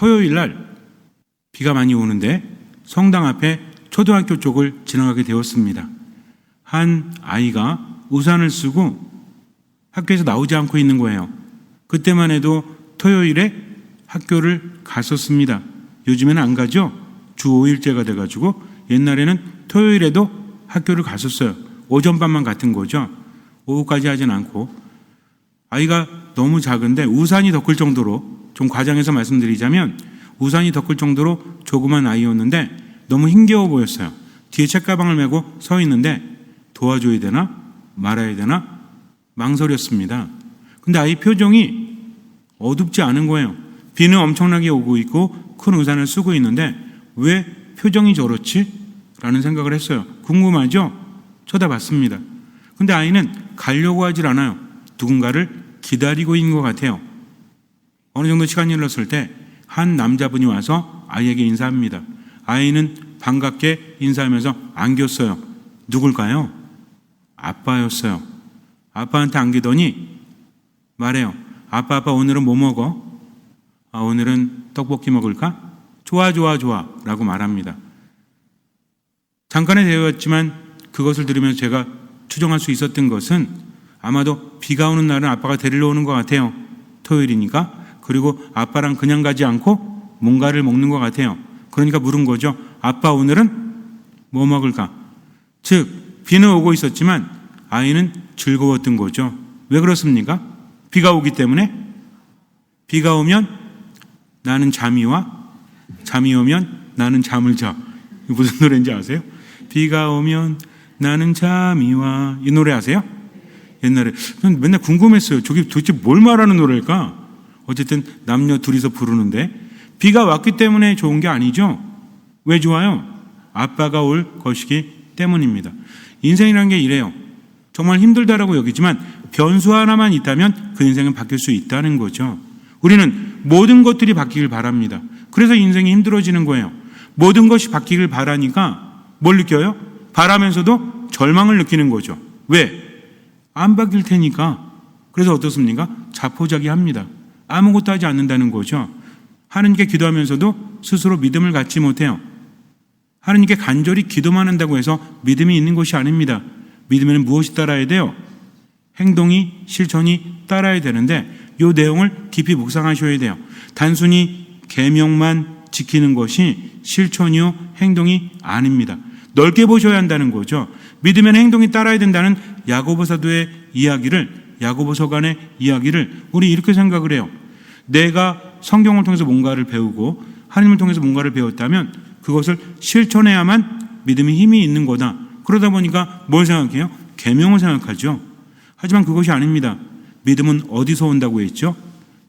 토요일 날 비가 많이 오는데 성당 앞에 초등학교 쪽을 지나가게 되었습니다. 한 아이가 우산을 쓰고 학교에서 나오지 않고 있는 거예요. 그때만 해도 토요일에 학교를 갔었습니다. 요즘에는 안 가죠. 주 5일째가 돼가지고 옛날에는 토요일에도 학교를 갔었어요. 오전반만 같은 거죠. 오후까지 하진 않고. 아이가 너무 작은데 우산이 덮을 정도로, 좀 과장해서 말씀드리자면 우산이 덮을 정도로 조그만 아이였는데 너무 힘겨워 보였어요. 뒤에 책가방을 메고 서 있는데 도와줘야 되나 말아야 되나 망설였습니다. 근데 아이 표정이 어둡지 않은 거예요. 비는 엄청나게 오고 있고 큰 우산을 쓰고 있는데 왜 표정이 저렇지? 라는 생각을 했어요. 궁금하죠? 쳐다봤습니다. 근데 아이는 가려고 하질 않아요. 누군가를 기다리고 있는 것 같아요. 어느 정도 시간이 흘렀을 때 한 남자분이 와서 아이에게 인사합니다. 아이는 반갑게 인사하면서 안겼어요. 누굴까요? 아빠였어요. 아빠한테 안기더니 말해요. 아빠 오늘은 뭐 먹어? 오늘은 떡볶이 먹을까? 좋아 라고 말합니다. 잠깐의 대화였지만 그것을 들으면서 제가 추정할 수 있었던 것은 아마도 비가 오는 날은 아빠가 데리러 오는 것 같아요. 토요일이니까. 그리고 아빠랑 그냥 가지 않고 뭔가를 먹는 것 같아요. 그러니까 물은 거죠. 아빠 오늘은 뭐 먹을까? 즉 비는 오고 있었지만 아이는 즐거웠던 거죠. 왜 그렇습니까? 비가 오기 때문에. 비가 오면 나는 잠이 와. 잠이 오면 나는 잠을 자. 무슨 노래인지 아세요? 비가 오면 나는 잠이 와. 이 노래 아세요? 옛날에 전 맨날 궁금했어요. 저게 도대체 뭘 말하는 노래일까? 어쨌든 남녀 둘이서 부르는데 비가 왔기 때문에 좋은 게 아니죠. 왜 좋아요? 아빠가 올 것이기 때문입니다. 인생이라는 게 이래요. 정말 힘들다라고 여기지만 변수 하나만 있다면 그 인생은 바뀔 수 있다는 거죠. 우리는 모든 것들이 바뀌길 바랍니다. 그래서 인생이 힘들어지는 거예요. 모든 것이 바뀌길 바라니까 뭘 느껴요? 바라면서도 절망을 느끼는 거죠. 왜? 안 바뀔 테니까. 그래서 어떻습니까? 자포자기합니다. 아무것도 하지 않는다는 거죠. 하느님께 기도하면서도 스스로 믿음을 갖지 못해요. 하느님께 간절히 기도만 한다고 해서 믿음이 있는 것이 아닙니다. 믿음에는 무엇이 따라야 돼요? 행동이, 실천이 따라야 되는데 이 내용을 깊이 묵상하셔야 돼요. 단순히 계명만 지키는 것이 실천이요 행동이 아닙니다. 넓게 보셔야 한다는 거죠. 믿음에는 행동이 따라야 된다는 야고보 사도의 이야기를, 야고보 서간의 이야기를 우리 이렇게 생각을 해요. 내가 성경을 통해서 뭔가를 배우고 하나님을 통해서 뭔가를 배웠다면 그것을 실천해야만 믿음이 힘이 있는 거다. 그러다 보니까 뭘 생각해요? 계명을 생각하죠. 하지만 그것이 아닙니다. 믿음은 어디서 온다고 했죠?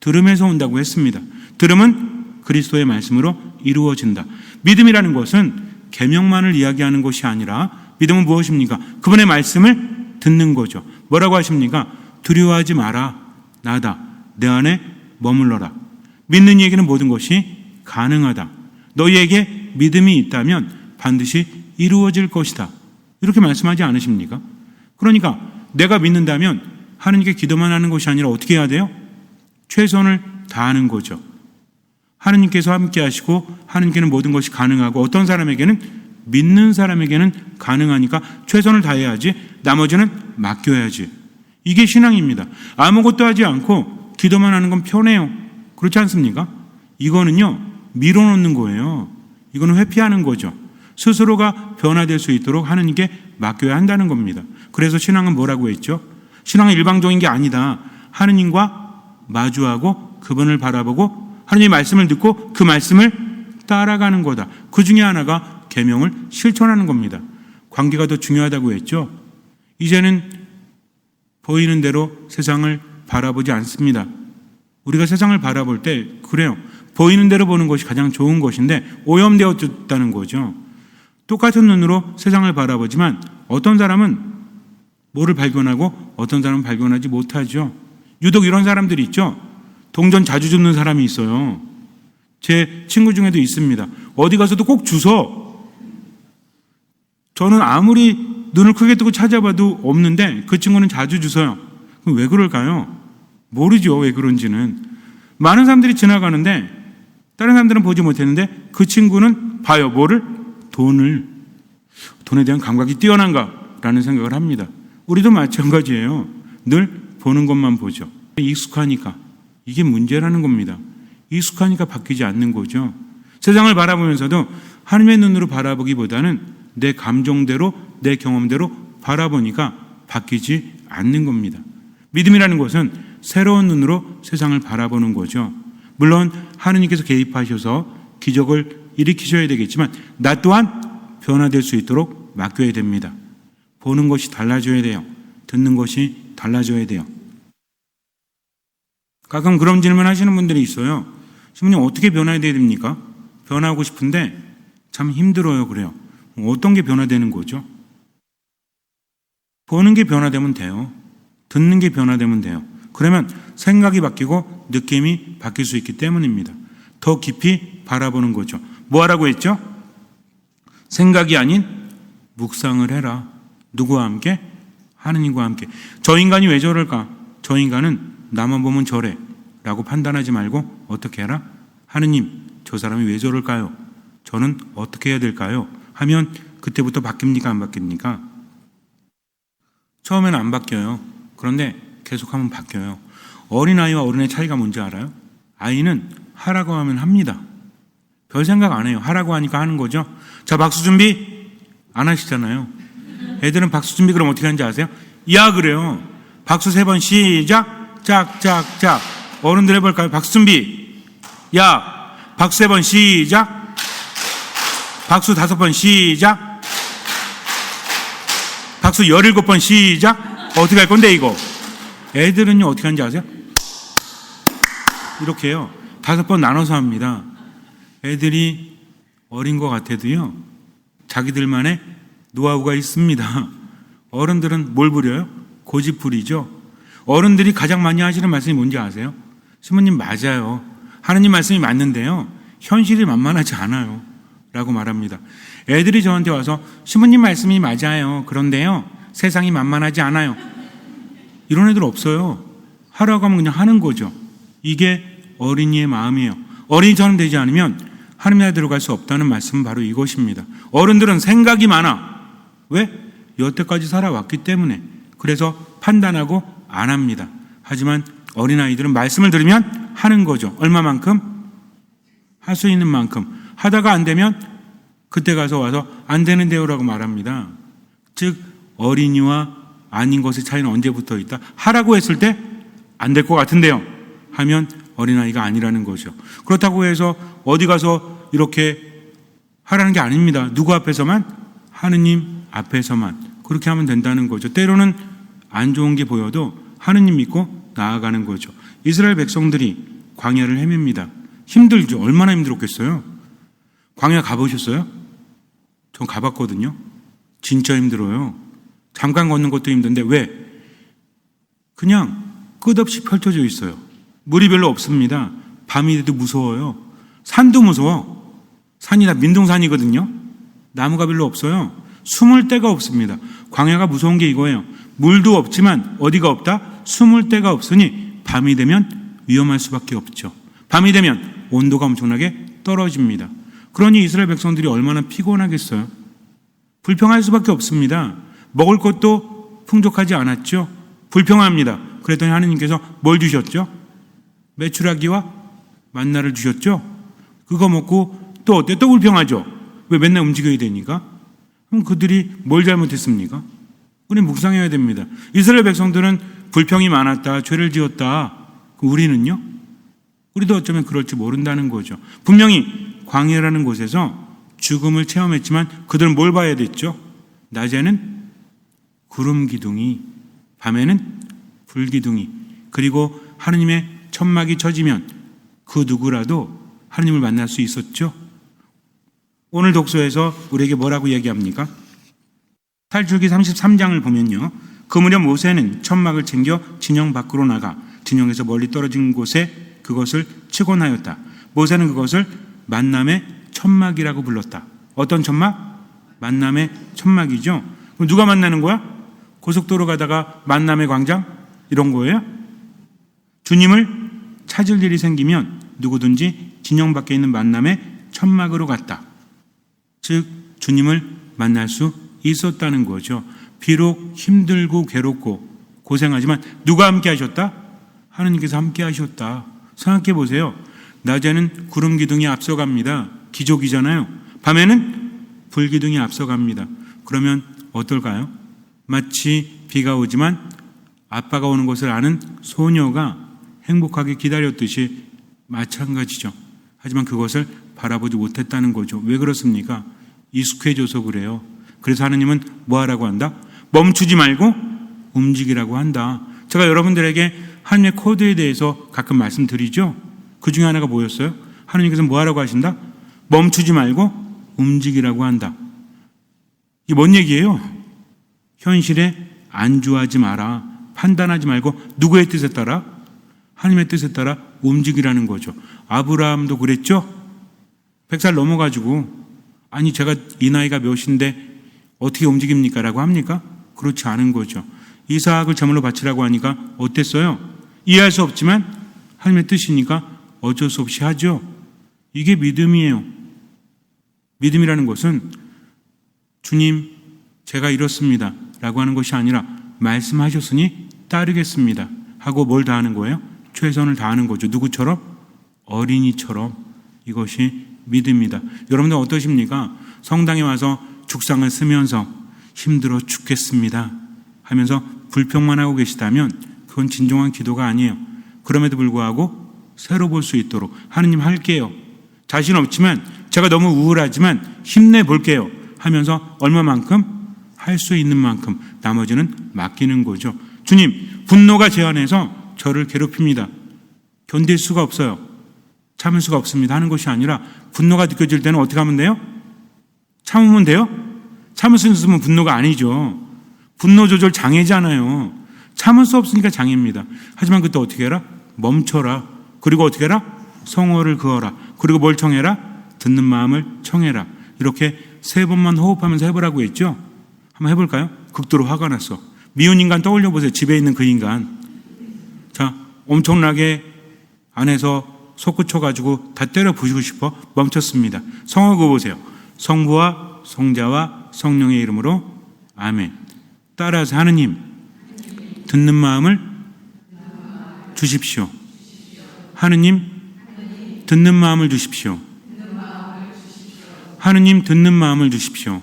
들음에서 온다고 했습니다. 들음은 그리스도의 말씀으로 이루어진다. 믿음이라는 것은 계명만을 이야기하는 것이 아니라 믿음은 무엇입니까? 그분의 말씀을 듣는 거죠. 뭐라고 하십니까? 두려워하지 마라. 나다. 내 안에 머물러라. 믿는 이에게는 모든 것이 가능하다. 너희에게 믿음이 있다면 반드시 이루어질 것이다. 이렇게 말씀하지 않으십니까? 그러니까 내가 믿는다면 하느님께 기도만 하는 것이 아니라 어떻게 해야 돼요? 최선을 다하는 거죠. 하느님께서 함께 하시고 하느님께는 모든 것이 가능하고 어떤 사람에게는 믿는 사람에게는 가능하니까 최선을 다해야지 나머지는 맡겨야지. 이게 신앙입니다. 아무것도 하지 않고 기도만 하는 건 편해요. 그렇지 않습니까? 이거는요 밀어놓는 거예요. 이거는 회피하는 거죠. 스스로가 변화될 수 있도록 하느님께 맡겨야 한다는 겁니다. 그래서 신앙은 뭐라고 했죠? 신앙은 일방적인 게 아니다. 하느님과 마주하고 그분을 바라보고 하느님의 말씀을 듣고 그 말씀을 따라가는 거다. 그 중에 하나가 계명을 실천하는 겁니다. 관계가 더 중요하다고 했죠. 이제는 보이는 대로 세상을 바라보지 않습니다. 우리가 세상을 바라볼 때 그래요. 보이는 대로 보는 것이 가장 좋은 것인데 오염되었다는 거죠. 똑같은 눈으로 세상을 바라보지만 어떤 사람은 뭐를 발견하고 어떤 사람은 발견하지 못하죠. 유독 이런 사람들이 있죠. 동전 자주 줍는 사람이 있어요. 제 친구 중에도 있습니다. 어디 가서도 꼭 주워. 저는 아무리 눈을 크게 뜨고 찾아봐도 없는데 그 친구는 자주 주워요. 그럼 왜 그럴까요? 모르죠. 왜 그런지는. 많은 사람들이 지나가는데 다른 사람들은 보지 못했는데 그 친구는 봐요. 뭐를? 돈에 대한 감각이 뛰어난가라는 생각을 합니다. 우리도 마찬가지예요. 늘 보는 것만 보죠. 익숙하니까. 이게 문제라는 겁니다. 익숙하니까 바뀌지 않는 거죠. 세상을 바라보면서도 하나님의 눈으로 바라보기보다는 내 감정대로, 내 경험대로 바라보니까 바뀌지 않는 겁니다. 믿음이라는 것은 새로운 눈으로 세상을 바라보는 거죠. 물론 하느님께서 개입하셔서 기적을 일으키셔야 되겠지만 나 또한 변화될 수 있도록 맡겨야 됩니다. 보는 것이 달라져야 돼요. 듣는 것이 달라져야 돼요. 가끔 그런 질문 하시는 분들이 있어요. 신부님 어떻게 변화해야 됩니까? 변화하고 싶은데 참 힘들어요. 그래요. 어떤 게 변화되는 거죠? 보는 게 변화되면 돼요. 듣는 게 변화되면 돼요. 그러면 생각이 바뀌고 느낌이 바뀔 수 있기 때문입니다. 더 깊이 바라보는 거죠. 뭐 하라고 했죠? 생각이 아닌 묵상을 해라. 누구와 함께? 하느님과 함께. 저 인간이 왜 저럴까? 저 인간은 나만 보면 저래 라고 판단하지 말고 어떻게 해라? 하느님, 저 사람이 왜 저럴까요? 저는 어떻게 해야 될까요? 하면 그때부터 바뀝니까? 안 바뀝니까? 처음에는 안 바뀌어요. 그런데 계속하면 바뀌어요. 어린아이와 어른의 차이가 뭔지 알아요? 아이는 하라고 하면 합니다. 별 생각 안 해요. 하라고 하니까 하는 거죠. 자, 박수 준비 안 하시잖아요. 애들은 박수 준비 그럼 어떻게 하는지 아세요? 야 그래요. 박수 3번 시작. 짝짝짝. 어른들 해볼까요? 박수 준비. 야. 박수 3번 시작. 박수 5번 시작. 박수 17번 시작. 어떻게 할 건데 이거? 애들은요 어떻게 하는지 아세요? 이렇게 해요. 5번 나눠서 합니다. 애들이 어린 것 같아도요 자기들만의 노하우가 있습니다. 어른들은 뭘 부려요? 고집부리죠. 어른들이 가장 많이 하시는 말씀이 뭔지 아세요? 신부님 맞아요. 하느님 말씀이 맞는데요 현실이 만만하지 않아요 라고 말합니다. 애들이 저한테 와서 신부님 말씀이 맞아요. 그런데요 세상이 만만하지 않아요. 이런 애들 없어요. 하라고 하면 그냥 하는 거죠. 이게 어린이의 마음이에요. 어린이처럼 되지 않으면 하나님 나라에 들어갈 수 없다는 말씀은 바로 이것입니다. 어른들은 생각이 많아. 왜? 여태까지 살아왔기 때문에. 그래서 판단하고 안 합니다. 하지만 어린아이들은 말씀을 들으면 하는 거죠. 얼마만큼? 할 수 있는 만큼. 하다가 안 되면 그때 가서 와서 안 되는데요라고 말합니다. 즉 어린이와 아닌 것의 차이는 언제 붙어 있다? 하라고 했을 때 안 될 것 같은데요 하면 어린아이가 아니라는 거죠. 그렇다고 해서 어디 가서 이렇게 하라는 게 아닙니다. 누구 앞에서만? 하느님 앞에서만. 그렇게 하면 된다는 거죠. 때로는 안 좋은 게 보여도 하느님 믿고 나아가는 거죠. 이스라엘 백성들이 광야를 헤맵니다. 힘들죠. 얼마나 힘들었겠어요? 광야 가보셨어요? 전 가봤거든요. 진짜 힘들어요. 잠깐 걷는 것도 힘든데 왜? 그냥 끝없이 펼쳐져 있어요. 물이 별로 없습니다. 밤이 돼도 무서워요. 산도 무서워. 산이 다 민둥산이거든요. 나무가 별로 없어요. 숨을 데가 없습니다. 광야가 무서운 게 이거예요. 물도 없지만 어디가 없다? 숨을 데가 없으니 밤이 되면 위험할 수밖에 없죠. 밤이 되면 온도가 엄청나게 떨어집니다. 그러니 이스라엘 백성들이 얼마나 피곤하겠어요. 불평할 수밖에 없습니다. 먹을 것도 풍족하지 않았죠. 불평합니다. 그랬더니 하느님께서 뭘 주셨죠? 메추라기와 만나를 주셨죠. 그거 먹고 또 어때? 또 불평하죠. 왜 맨날 움직여야 되니까? 그럼 그들이 뭘 잘못했습니까? 우리 묵상해야 됩니다. 이스라엘 백성들은 불평이 많았다, 죄를 지었다. 우리는요? 우리도 어쩌면 그럴지 모른다는 거죠. 분명히 광야라는 곳에서 죽음을 체험했지만 그들은 뭘 봐야 됐죠? 낮에는 구름 기둥이, 밤에는 불 기둥이, 그리고 하느님의 천막이 쳐지면 그 누구라도 하느님을 만날 수 있었죠. 오늘 독서에서 우리에게 뭐라고 얘기합니까? 탈출기 33장을 보면요, 그 무렵 모세는 천막을 챙겨 진영 밖으로 나가 진영에서 멀리 떨어진 곳에 그것을 치곤 하였다. 모세는 그것을 만남의 천막이라고 불렀다. 어떤 천막? 만남의 천막이죠. 그럼 누가 만나는 거야? 고속도로 가다가 만남의 광장? 이런 거예요? 주님을 찾을 일이 생기면 누구든지 진영 밖에 있는 만남의 천막으로 갔다. 즉 주님을 만날 수 있었다는 거죠. 비록 힘들고 괴롭고 고생하지만 누가 함께 하셨다? 하느님께서 함께 하셨다. 생각해 보세요. 낮에는 구름 기둥이 앞서갑니다. 기적이잖아요. 밤에는 불 기둥이 앞서갑니다. 그러면 어떨까요? 마치 비가 오지만 아빠가 오는 것을 아는 소녀가 행복하게 기다렸듯이 마찬가지죠. 하지만 그것을 바라보지 못했다는 거죠. 왜 그렇습니까? 익숙해져서 그래요. 그래서 하느님은 뭐 하라고 한다? 멈추지 말고 움직이라고 한다. 제가 여러분들에게 하느님의 코드에 대해서 가끔 말씀드리죠. 그 중에 하나가 뭐였어요? 하느님께서 뭐 하라고 하신다? 멈추지 말고 움직이라고 한다. 이게 뭔 얘기예요? 현실에 안주하지 마라. 판단하지 말고 누구의 뜻에 따라? 하나님의 뜻에 따라 움직이라는 거죠. 아브라함도 그랬죠? 100살 넘어가지고 아니 제가 이 나이가 몇인데 어떻게 움직입니까? 라고 합니까? 그렇지 않은 거죠. 이삭을 제물로 바치라고 하니까 어땠어요? 이해할 수 없지만 하나님의 뜻이니까 어쩔 수 없이 하죠. 이게 믿음이에요. 믿음이라는 것은 주님 제가 이렇습니다 라고 하는 것이 아니라 말씀하셨으니 따르겠습니다 하고 뭘 다하는 거예요? 최선을 다하는 거죠. 누구처럼? 어린이처럼. 이것이 믿음이다. 여러분들 어떠십니까? 성당에 와서 죽상을 쓰면서 힘들어 죽겠습니다 하면서 불평만 하고 계시다면 그건 진정한 기도가 아니에요. 그럼에도 불구하고 새로 볼 수 있도록 하느님 할게요. 자신 없지만 제가 너무 우울하지만 힘내볼게요 하면서 얼마만큼? 할 수 있는 만큼 나머지는 맡기는 거죠. 주님 분노가 제 안에서 저를 괴롭힙니다. 견딜 수가 없어요. 참을 수가 없습니다 하는 것이 아니라 분노가 느껴질 때는 어떻게 하면 돼요? 참으면 돼요? 참을 수 있으면 분노가 아니죠. 분노 조절 장애잖아요. 참을 수 없으니까 장애입니다. 하지만 그때 어떻게 해라? 멈춰라. 그리고 어떻게 해라? 성호를 그어라. 그리고 뭘 청해라? 듣는 마음을 청해라. 이렇게 3번만 호흡하면서 해보라고 했죠. 한번 해볼까요? 극도로 화가 났어. 미운 인간 떠올려 보세요. 집에 있는 그 인간. 자, 엄청나게 안에서 솟구쳐가지고 다 때려 부수고 싶어 멈췄습니다. 성호 그어보세요. 성부와 성자와 성령의 이름으로 아멘. 따라서 하느님 듣는 마음을 주십시오. 하느님 듣는 마음을 주십시오. 하느님 듣는 마음을 주십시오.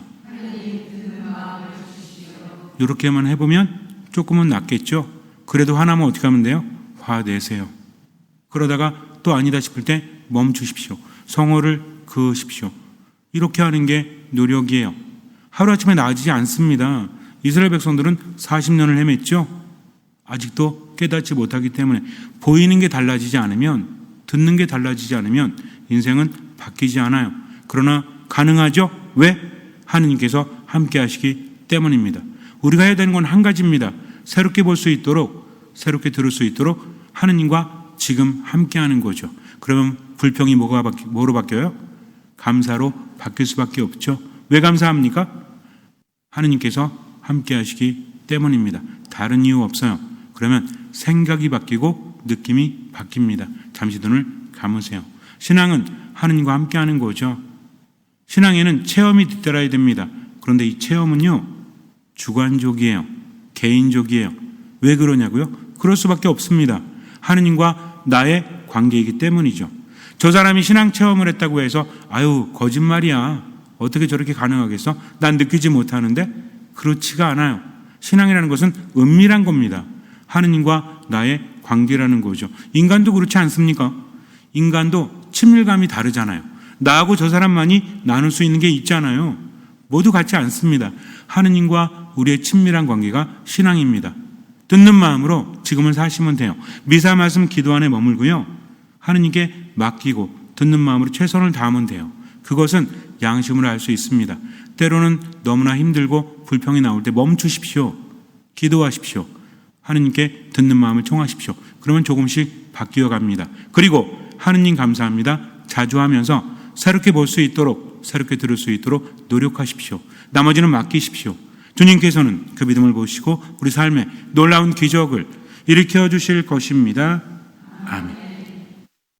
이렇게만 해보면 조금은 낫겠죠. 그래도 화나면 어떻게 하면 돼요? 화내세요. 그러다가 또 아니다 싶을 때 멈추십시오. 성호를 그으십시오. 이렇게 하는 게 노력이에요. 하루아침에 나아지지 않습니다. 이스라엘 백성들은 40년을 헤맸죠. 아직도 깨닫지 못하기 때문에 보이는 게 달라지지 않으면, 듣는 게 달라지지 않으면 인생은 바뀌지 않아요. 그러나 가능하죠? 왜? 하느님께서 함께 하시기 때문입니다. 우리가 해야 되는 건 한 가지입니다. 새롭게 볼 수 있도록, 새롭게 들을 수 있도록 하느님과 지금 함께 하는 거죠. 그러면 불평이 뭐로 바뀌어요? 감사로 바뀔 수밖에 없죠. 왜 감사합니까? 하느님께서 함께 하시기 때문입니다. 다른 이유 없어요. 그러면 생각이 바뀌고 느낌이 바뀝니다. 잠시 눈을 감으세요. 신앙은 하느님과 함께 하는 거죠. 신앙에는 체험이 뒤따라야 됩니다. 그런데 이 체험은요, 주관적이에요. 개인적이에요. 왜 그러냐고요? 그럴 수밖에 없습니다. 하느님과 나의 관계이기 때문이죠. 저 사람이 신앙 체험을 했다고 해서 아유 거짓말이야. 어떻게 저렇게 가능하겠어? 난 느끼지 못하는데? 그렇지가 않아요. 신앙이라는 것은 은밀한 겁니다. 하느님과 나의 관계라는 거죠. 인간도 그렇지 않습니까? 인간도 친밀감이 다르잖아요. 나하고 저 사람만이 나눌 수 있는 게 있잖아요. 모두 같지 않습니다. 하느님과 우리의 친밀한 관계가 신앙입니다. 듣는 마음으로 지금을 사시면 돼요. 미사 말씀 기도 안에 머물고요. 하느님께 맡기고 듣는 마음으로 최선을 다하면 돼요. 그것은 양심으로 알 수 있습니다. 때로는 너무나 힘들고 불평이 나올 때 멈추십시오. 기도하십시오. 하느님께 듣는 마음을 청하십시오. 그러면 조금씩 바뀌어 갑니다. 그리고 하느님 감사합니다. 자주 하면서 새롭게 볼 수 있도록, 새롭게 들을 수 있도록 노력하십시오. 나머지는 맡기십시오. 주님께서는 그 믿음을 보시고 우리 삶에 놀라운 기적을 일으켜 주실 것입니다. 아멘.